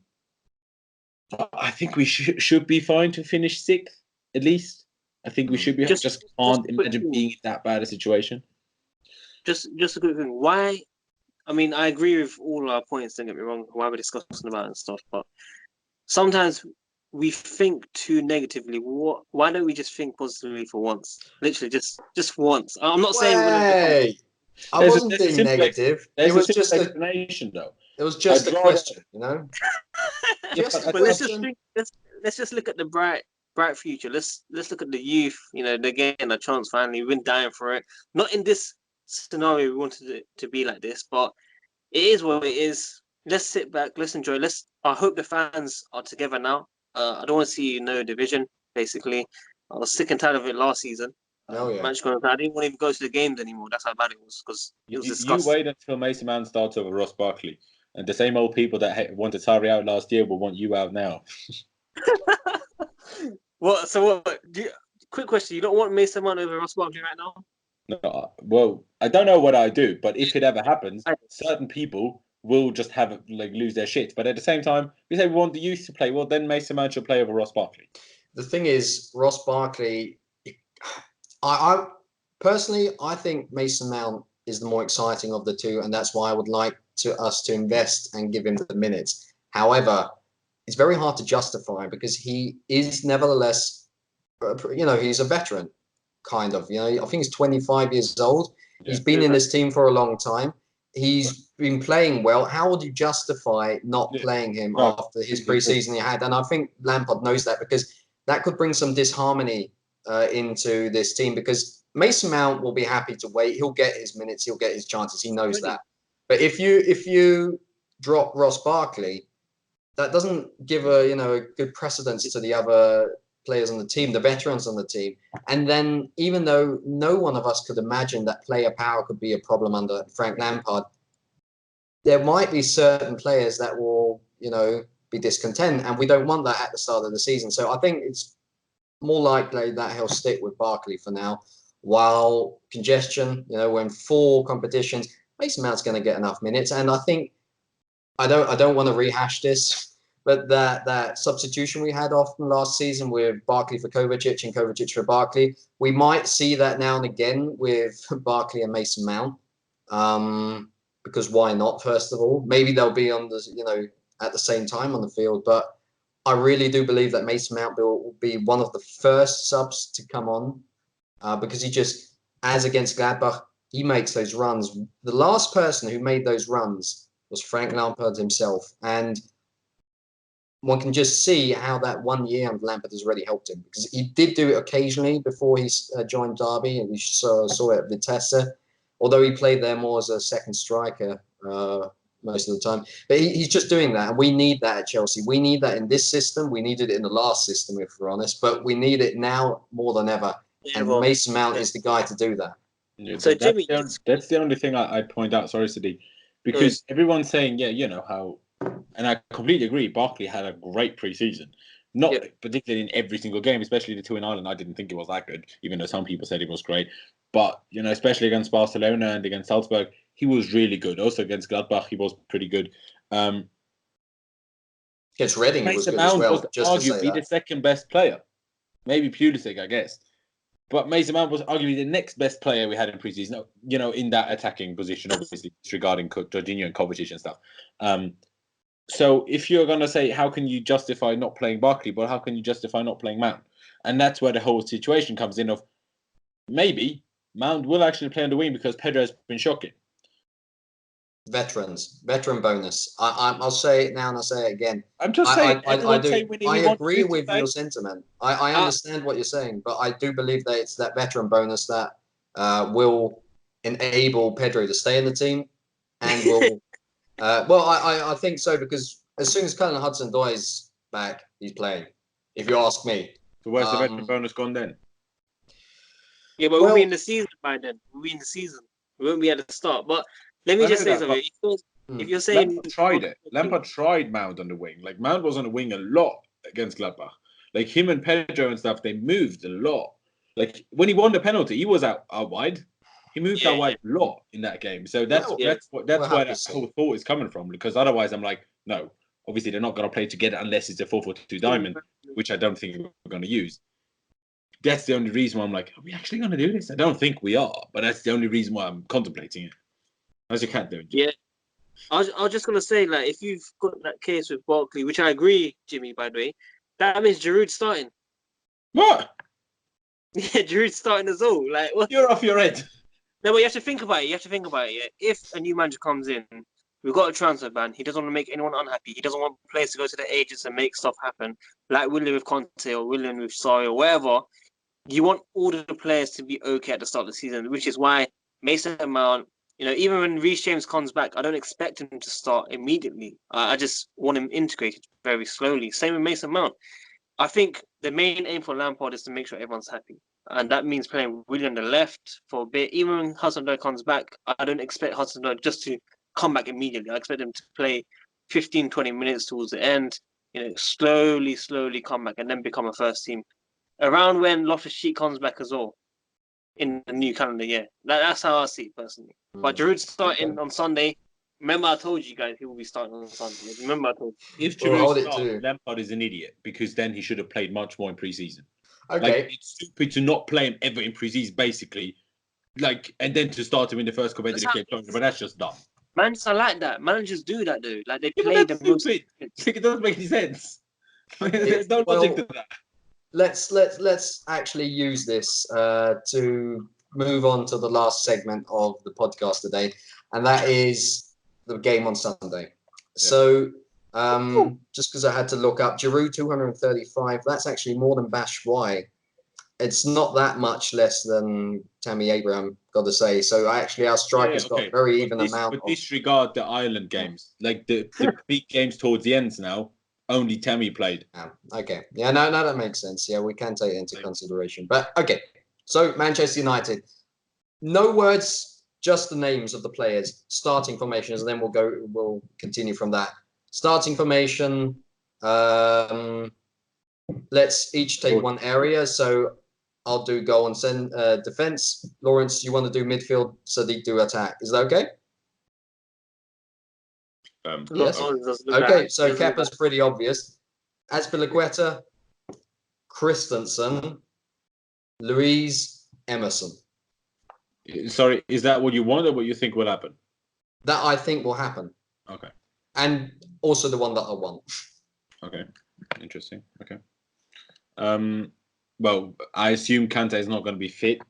think we should be fine to finish 6th, at least. I think we should be. Just can't imagine being in that bad a situation. Just a quick thing. Why? I mean, I agree with all our points. Don't get me wrong. Why we're discussing about it and stuff, but sometimes we think too negatively. Why don't we just think positively for once? Literally, just once. I'm not saying we're I wasn't being negative. It was just an explanation, though. It was just a question, But let's just look at the bright future. Let's look at the youth. They're getting a chance finally. We've been dying for it. Not in this scenario we wanted it to be like this, but it is what it is. Let's sit back, let's enjoy. I hope the fans are together now. I don't want to see no division, basically. I was sick and tired of it last season. I didn't want to even go to the games anymore. That's how bad it was, because it was disgusting. You wait until Mason Mount starts over Ross Barkley, and the same old people that wanted Tari out last year will want you out now. Quick question, you don't want Mason Mount over Ross Barkley right now? No, well, I don't know what I do, but if it ever happens, certain people will just lose their shit. But at the same time, we say we want the youth to play. Well, then Mason Mount should play over Ross Barkley. The thing is, Ross Barkley, I personally, I think Mason Mount is the more exciting of the two, and that's why I would like us to invest and give him the minutes. However, it's very hard to justify because he is nevertheless, he's a veteran, kind of. I think he's 25 years old. Yeah. He's been in this team for a long time. He's been playing well. How would you justify not playing him after his preseason he had? And I think Lampard knows that, because that could bring some disharmony into this team, because Mason Mount will be happy to wait. He'll get his minutes. He'll get his chances. He knows that. But if you drop Ross Barkley, that doesn't give a good precedence to the other players on the team, the veterans on the team. And then, even though no one of us could imagine that player power could be a problem under Frank Lampard, there might be certain players that will, be discontent, and we don't want that at the start of the season. So I think it's more likely that he'll stick with Barkley for now, while congestion, when 4 competitions, Mason Mount's going to get enough minutes. And I think, I don't want to rehash this, but that substitution we had often last season with Barkley for Kovacic and Kovacic for Barkley, we might see that now and again with Barkley and Mason Mount. Because why not? First of all, maybe they'll be on the at the same time on the field, but I really do believe that Mason Mount will be one of the first subs to come on, because he just, as against Gladbach, he makes those runs. The last person who made those runs was Frank Lampard himself, and one can just see how that 1 year of Lampard has already helped him, because he did do it occasionally before he joined Derby, and we saw it at Vitesse, although he played there more as a second striker most of the time. But he's just doing that, and we need that at Chelsea. We need that in this system. We needed it in the last system, if we're honest, but we need it now more than ever. And Mason Mount is the guy to do that. Yeah, so Jimmy, that's the only thing I'd point out. Sorry, Sadik, because everyone's saying, how, and I completely agree. Barkley had a great preseason, not particularly in every single game, especially the 2 in Ireland. I didn't think it was that good, even though some people said it was great. But especially against Barcelona and against Salzburg, he was really good. Also against Gladbach, he was pretty good. Against Reading, he was good Mount as well. Was arguably the second best player, maybe Pulisic, I guess. But Mason Mount was arguably the next best player we had in preseason, in that attacking position, obviously, disregarding Jorginho and Kovacic and stuff. So if you're going to say, how can you justify not playing Barkley, but how can you justify not playing Mount? And that's where the whole situation comes in of, maybe Mount will actually play on the wing because Pedro has been shocking. Veteran bonus. I'll say it now and I'll say it again. I'm just saying. I agree with your sentiment. I understand what you're saying, but I do believe that it's that veteran bonus that will enable Pedro to stay in the team, and will. I think so, because as soon as Cullen Hudson-Odoi is back, he's playing. If you ask me. So where's the veteran bonus gone then? Yeah, but we'll be in the season by then. We'll be in the season. We won't be at the start. But let me just say something. If you're saying Lampard tried Mount on the wing. Like, Mount was on the wing a lot against Gladbach. Like, him and Pedro and stuff, they moved a lot. Like, when he won the penalty, he was out wide. He moved out wide a lot in that game. So that's where that whole thought is coming from. Because otherwise, I'm like, no. Obviously, they're not going to play together unless it's a 4-4-2 diamond, which I don't think we're going to use. That's the only reason why I'm like, are we actually going to do this? I don't think we are, but that's the only reason why I'm contemplating it. As you can't do it. Yeah. I was just going to say, like, if you've got that case with Barkley, which I agree, Jimmy, by the way, that means Giroud's starting. What? Yeah, Giroud's starting as well. Like, what? You're off your head. No, but you have to think about it. Yeah? If a new manager comes in, we've got a transfer ban. He doesn't want to make anyone unhappy. He doesn't want players to go to the agents and make stuff happen, like Willian with Conte or Willian with Sarri or wherever. You want all the players to be okay at the start of the season, which is why Mason Mount, even when Reece James comes back, I don't expect him to start immediately. I just want him integrated very slowly. Same with Mason Mount. I think the main aim for Lampard is to make sure everyone's happy. And that means playing Willian on the left for a bit. Even when Hudson-Odoi comes back, I don't expect Hudson-Odoi just to come back immediately. I expect him to play 15, 20 minutes towards the end, slowly come back and then become a first team. Around when Loftus-Cheek comes back as well in the new calendar year. That's how I see it personally. But Giroud's starting on Sunday. Remember, I told you guys he will be starting on Sunday. Remember, I told you. If Giroud starts, Lampard is an idiot, because then he should have played much more in pre-season. Okay. Like, it's stupid to not play him ever in pre-season, basically, like, and then to start him in the first competitive game, but that's just dumb. Managers are like that. Managers do that though. Like they Yeah, play but the that's most. stupid. It doesn't make any sense. There's no logic to that. Let's actually use this to move on to the last segment of the podcast today, and that is the game on Sunday. So just because I had to look up, Giroud 235. That's actually more than Batshuayi. It's not that much less than Tammy Abraham, got to say. So actually, our strikers got a very even amount. But disregard the Ireland games, like the big games towards the ends now. Only Tammy played. Okay. Yeah, no, that makes sense. Yeah, we can take it into consideration. But okay. So Manchester United. No words, just the names of the players. Starting formations, and then we'll continue from that. Starting formation. Let's each take one area. So I'll do goal and send defense. Laurenz, you want to do midfield? Sadik do attack. Is that okay? Yes. Okay, so Kepa's pretty obvious. Azpilicueta, Christensen, Louise, Emerson. Sorry, is that what you want or what you think will happen? That I think will happen. Okay. And also the one that I want. Okay. Interesting. Okay. Well, I assume Kante is not going to be fit.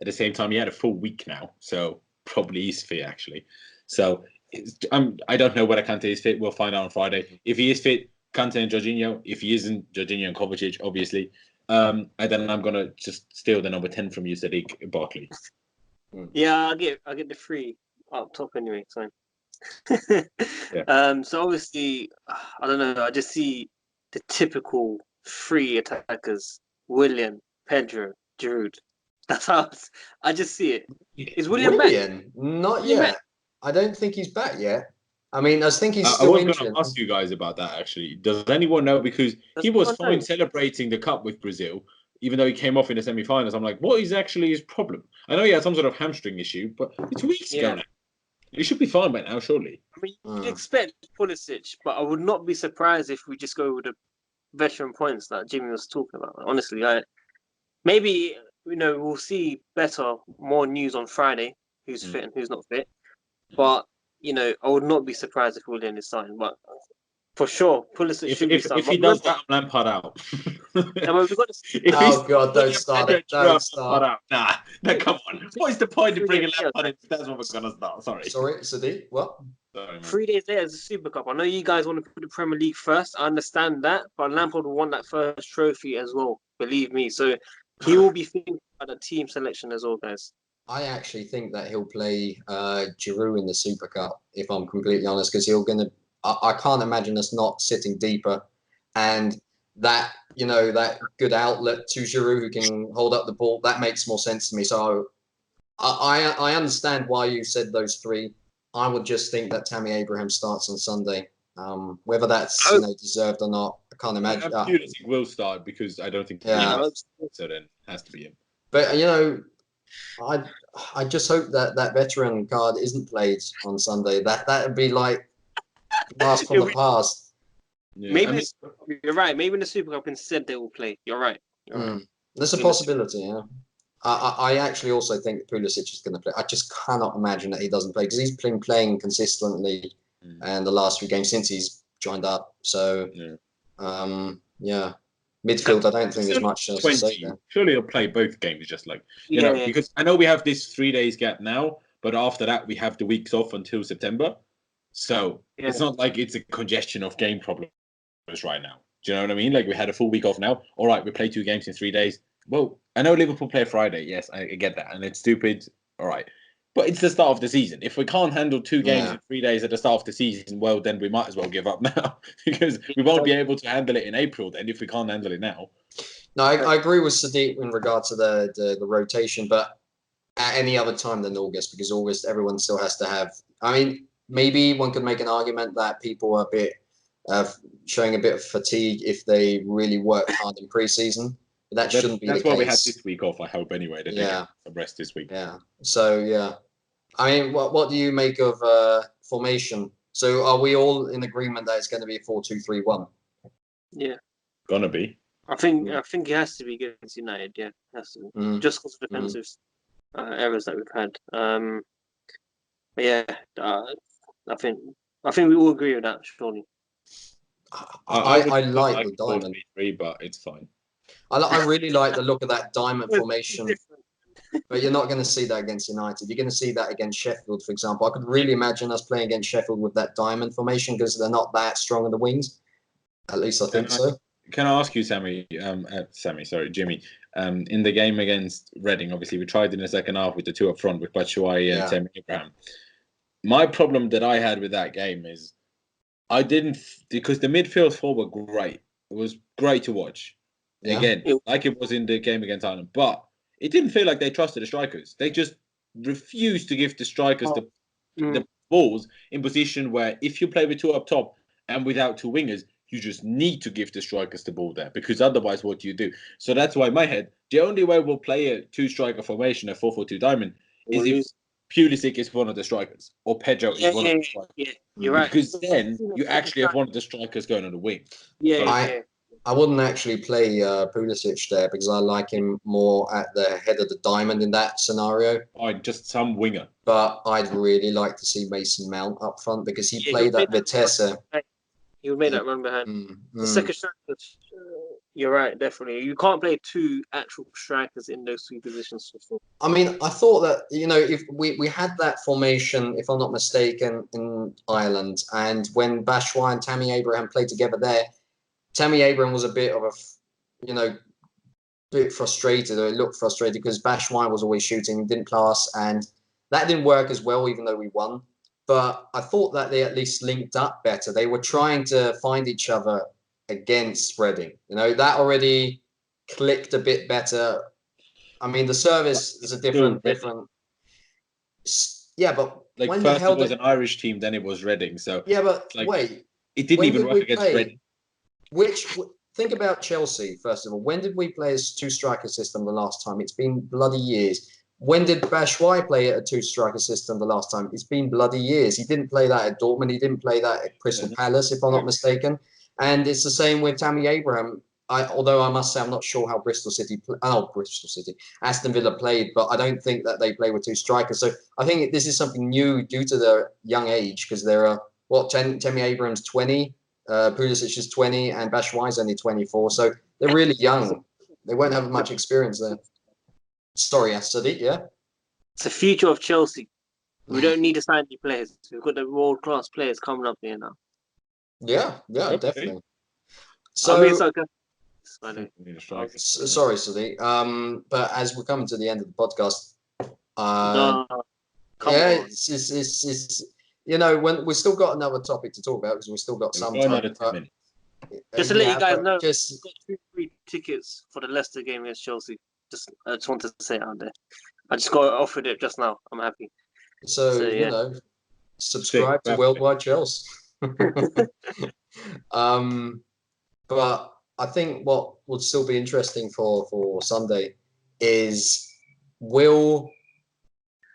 At the same time, he had a full week now, so probably he's fit actually. So I don't know whether Kante is fit. We'll find out on Friday. If he is fit, Kante and Jorginho. If he isn't, Jorginho and Kovacic, obviously. And then I'm gonna just steal the number 10 from you, Sadik, Barkley. Yeah, I'll get the 3 up top anyway. So, so obviously, I don't know. I just see the typical 3 attackers: Willian, Pedro, Giroud. That's how I just see it. Is Willian back? Not yet. I don't think he's back yet. I mean, I think he's still I was injured. going to ask you guys about that, actually. Does anyone know? Because he was fine celebrating the cup with Brazil, even though he came off in the semi-finals. I'm like, what is actually his problem? I know he had some sort of hamstring issue, but it's weeks ago now. He should be fine by now, surely. I mean, you'd expect Pulisic, but I would not be surprised if we just go with the veteran points that Jimmy was talking about. Honestly, maybe, we'll see more news on Friday, who's fit and who's not fit. But, I would not be surprised if Willian is signed. But for sure, Pulisic should be signed. If he does that, I'm Lampard out. Oh, God, don't start it. Don't start. Nah, come on. What is the point of bringing Lampard in if that's what we're going to start? Sorry, Sadiq, what? Sorry, 3 days later is a Super Cup. I know you guys want to put the Premier League first. I understand that. But Lampard will want that first trophy as well. Believe me. So he will be thinking about the team selection as well, guys. I actually think that he'll play Giroud in the Super Cup, if I'm completely honest, because I can't imagine us not sitting deeper, and that that good outlet to Giroud who can hold up the ball, that makes more sense to me. So I understand why you said those 3. I would just think that Tammy Abraham starts on Sunday. Whether that's deserved or not, I can't imagine. I think will start because I don't think so. Then it has to be him. But I just hope that veteran card isn't played on Sunday. That would be like blast from the past. Yeah, maybe you're right. Maybe in the Super Cup instead they will play. You're right. There's a possibility. Yeah. I actually also think that Pulisic is going to play. I just cannot imagine that he doesn't play because he's been playing consistently and the last few games since he's joined up. So midfield, I don't think there's much else to say there. Surely he'll play both games, just like because I know we have this 3 days gap now, but after that we have the weeks off until September. So it's not like it's a congestion of game problems right now. Do you know what I mean? Like we had a full week off now. All right, we play 2 games in 3 days. Well, I know Liverpool play Friday. Yes, I get that, and it's stupid. All right. But it's the start of the season. If we can't handle 2 games in 3 days at the start of the season, well, then we might as well give up now because we won't be able to handle it in April then if we can't handle it now. No, I agree with Sadik in regard to the rotation, but at any other time than August, because August, everyone still has to have... I mean, maybe one could make an argument that people are a bit showing a bit of fatigue if they really work hard in pre-season. But that shouldn't be the case. That's why we had this week off, I hope, anyway, that they get some rest this week. Yeah. So, I mean, what do you make of formation? So are we all in agreement that it's going to be a 4-2-3-1? Yeah. Gonna be. I think it has to be against United, yeah. It has to be. Just because of defensives. errors that we've had. But yeah, I think we all agree with that, surely. I like the diamond. 4-3-3, but it's fine. I really like the look of that diamond formation. But you're not going to see that against United. You're going to see that against Sheffield, for example. I could really imagine us playing against Sheffield with that diamond formation because they're not that strong in the wings. At least I think so. Can I ask you, Jimmy, in the game against Reading, obviously we tried in the second half with the two up front with Batshuayi and Tammy Abraham. My problem that I had with that game is I didn't, because the midfield four were great. It was great to watch. Yeah. Again, like it was in the game against Ireland. But it didn't feel like they trusted the strikers. They just refused to give the strikers the balls in position where if you play with two up top and without two wingers, you just need to give the strikers the ball there, because otherwise what do you do? So that's why in my head, the only way we'll play a two-striker formation, a 4-4-2 diamond, is if Pulisic is one of the strikers or Pedro is one of the strikers. Yeah, you're right. Because then you actually have one of the strikers going on the wing. I wouldn't actually play Pulisic there because I like him more at the head of the diamond in that scenario. Just some winger. But I'd really like to see Mason Mount up front because he played at Vitesse. You made that run behind. The second striker, you're right, definitely. You can't play two actual strikers in those two positions. I mean, I thought that, if we had that formation, if I'm not mistaken, in Ireland, and when Batshuayi and Tammy Abraham played together there, Tammy Abraham was a bit of bit frustrated, or it looked frustrated because Batshuayi was always shooting, didn't pass, and that didn't work as well, even though we won. But I thought that they at least linked up better. They were trying to find each other against Reading. That already clicked a bit better. I mean, the service is a different. Yeah, but like when first it was an Irish team, then it was Reading. So yeah, but wait, it didn't even work against Reading. Think about Chelsea first of all. When did we play a two-striker system the last time? It's been bloody years. When did Batshuayi play a two-striker system the last time? It's been bloody years. He didn't play that at Dortmund. He didn't play that at Crystal Palace, if I'm not mistaken. And it's the same with Tammy Abraham. Although I must say I'm not sure how Aston Villa played, but I don't think that they play with two strikers. So I think this is something new due to their young age, because there are Tammy Abraham's 20, Pulisic is 20, and Batshuayi's only 24. So they're really young. They won't have much experience there. Sorry, Sadik, yeah? It's the future of Chelsea. We don't need to sign new players. We've got the world-class players coming up here now. Yeah, definitely. So, sorry, Sadik. But as we're coming to the end of the podcast, it's when we still got another topic to talk about because we've still got some time. Just to let you guys know, we've got 2 free tickets for the Leicester game against Chelsea. I just wanted to say it out there. I just got offered it just now. I'm happy. So subscribe to WorldWideChels. But I think what would still be interesting for Sunday is, will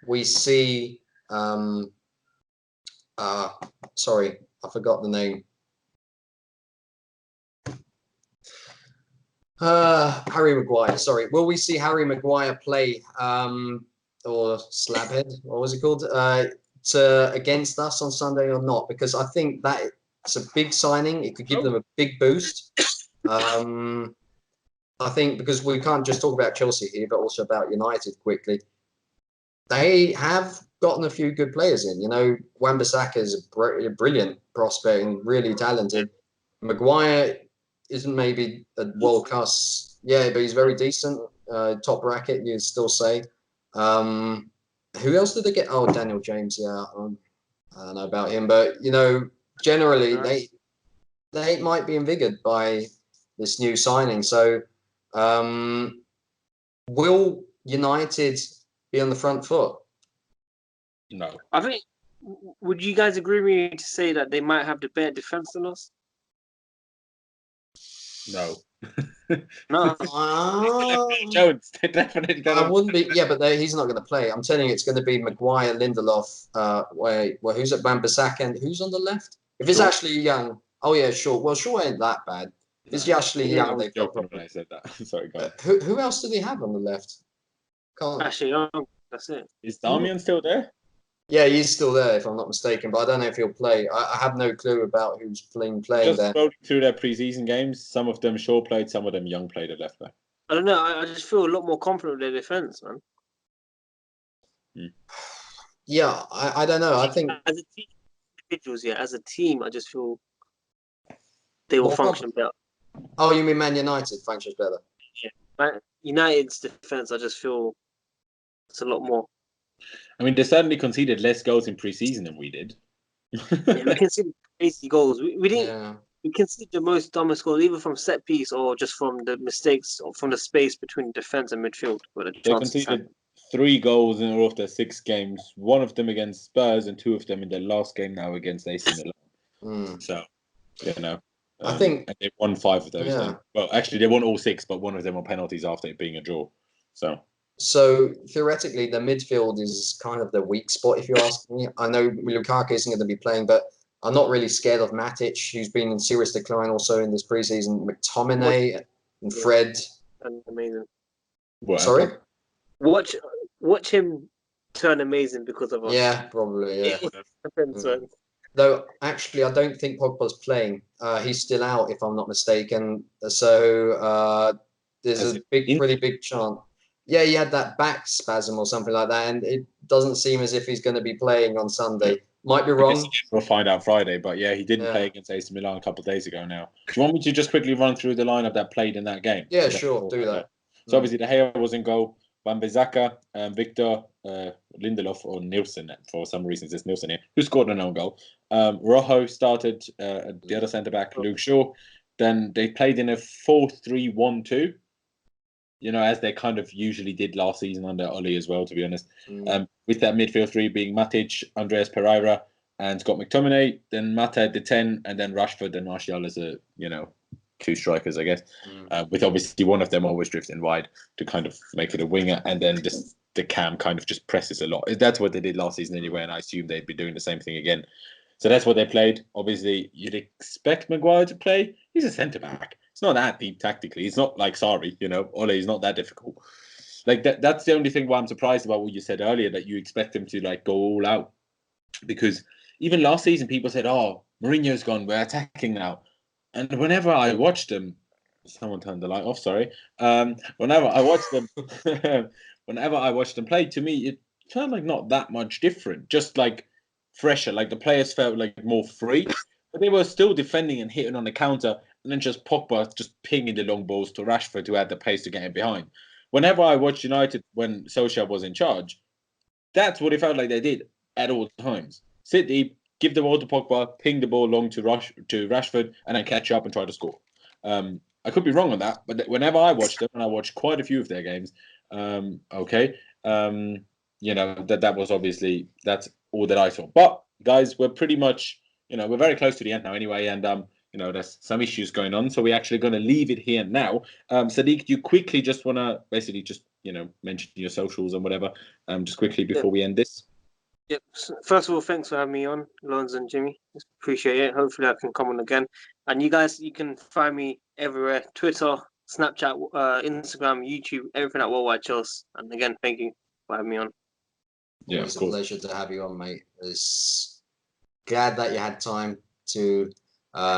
we see sorry, I forgot the name. Harry Maguire. Sorry, will we see Harry Maguire play or Slabhead? What was it called? Against us on Sunday or not? Because I think that it's a big signing. It could give them a big boost. I think because we can't just talk about Chelsea here, but also about United quickly. They have gotten a few good players in. Wan-Bissaka is a brilliant prospect and really talented. Maguire isn't maybe a world class, but he's very decent. Top bracket, you'd still say. Who else did they get? Oh, Daniel James. Yeah, I don't know about him, but generally they might be invigorated by this new signing. So, will United be on the front foot? No. I think. Would you guys agree with me to say that they might have the better defense than us? No. No. Jones, they definitely gonna... I wouldn't be. Yeah, but he's not going to play. I'm telling you, it's going to be Maguire, Lindelof. Who's at Wan-Bissaka and who's on the left? If it's actually young, Shaw. Well, Shaw ain't that bad. If it's actually young, they've got. When I said that. Sorry, go on. Who else do they have on the left? Actually, young. That's it. Is Damian still there? Yeah, he's still there, if I'm not mistaken, but I don't know if he'll play. I have no clue about who's playing Just there. scrolling through their preseason games, some of them Shaw played, some of them Young played at left back. I don't know. I just feel a lot more confident with their defense, man. Yeah, I don't know. I think as a team, individuals, as a team, I just feel they will More function better. Oh, you mean Man United functions better? Man United's defense, I just feel it's a lot more. I mean, they certainly conceded less goals in preseason than we did. Yeah, we conceded crazy goals. We didn't. Yeah. We conceded the most dumbest goals, either from set piece or just from the mistakes or from the space between defense and midfield. Where the They chances conceded 3 goals in all of their 6 games. 1 of them against Spurs and 2 of them in their last game now against AC Milan. So, you know, I think and they won 5 of those. Yeah. Well, actually, they won all 6, but 1 of them on penalties after it being a draw. So theoretically, the midfield is kind of the weak spot, if you ask me. I know Lukaku isn't going to be playing, but I'm not really scared of Matic, who's been in serious decline also in this preseason. McTominay and Fred. amazing. What Sorry? happened? Watch him turn amazing because of us. Yeah, probably, yeah. Depends, man. Though, actually, I don't think Pogba's playing. He's still out, if I'm not mistaken. So there's a pretty big chance. Yeah, he had that back spasm or something like that, and it doesn't seem as if he's going to be playing on Sunday. Might be wrong. We'll find out Friday, but yeah, he didn't play against AC Milan a couple of days ago now. Do you want me to just quickly run through the lineup that played in that game? Yeah, sure, do that. So obviously, De Gea was in goal. Wan-Bissaka, Victor Lindelof, or Nielsen, for some reasons it's Nielsen here, who scored an own goal. Rojo started the other centre-back, Luke Shaw. Then they played in a 4-3-1-2. You know, as they kind of usually did last season under Oli as well, to be honest. With that midfield 3 being Matic, Andreas Pereira, and Scott McTominay. Then Mata the 10, and then Rashford and Martial as a, 2 strikers, I guess. With obviously one of them always drifting wide to kind of make it a winger, and then just the cam kind of just presses a lot. That's what they did last season anyway, and I assume they'd be doing the same thing again. So that's what they played. Obviously, you'd expect Maguire to play. He's a centre-back. It's not that deep tactically. It's not like Sarri, Ole is not that difficult. Like that's the only thing why I'm surprised about what you said earlier, that you expect him to like go all out. Because even last season, people said, "Oh, Mourinho's gone. We're attacking now." And whenever I watched them, someone turned the light off. Sorry. Whenever I watched them play, to me it felt like not that much different. Just like fresher. Like the players felt like more free, but they were still defending and hitting on the counter. And then just Pogba just pinging the long balls to Rashford, who had the pace to get him behind. Whenever I watched United when Solskjaer was in charge, that's what it felt like they did at all times. Sit deep, give the ball to Pogba, ping the ball long to Rashford, and then catch up and try to score. I could be wrong on that, but whenever I watched them, and I watched quite a few of their games, that was obviously, that's all that I saw. But guys, we're pretty much, we're very close to the end now anyway, and there's some issues going on, so we're actually going to leave it here now. Sadik, do you quickly just want to basically just, mention your socials and whatever, just quickly before we end this? Yep. First of all, thanks for having me on, Laurenz and Jimmy. Appreciate it. Hopefully I can come on again. And you guys, you can find me everywhere. Twitter, Snapchat, Instagram, YouTube, everything at WorldWideChels. And again, thank you for having me on. Yeah, it's a pleasure to have you on, mate. It's glad that you had time to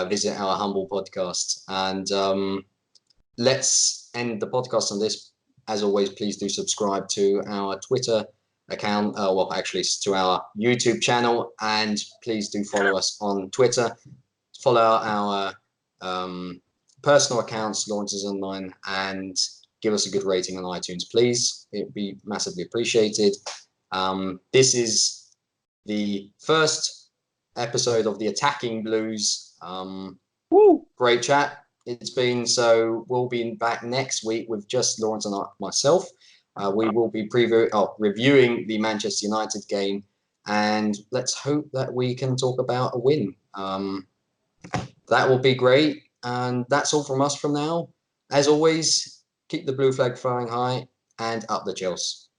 visit our humble podcast. And let's end the podcast on this. As always, please do subscribe to our Twitter account, actually to our YouTube channel, and please do follow us on Twitter. Follow our personal accounts, Laurenz Online, and give us a good rating on iTunes, please. It'd be massively appreciated. This is the first episode of the Attacking Blues. Great chat it's been. So we'll be back next week with just Laurenz and myself. We will be reviewing the Manchester United game, and let's hope that we can talk about a win. That will be great. And that's all from us from now. As always, keep the blue flag flying high and up the Chelsea.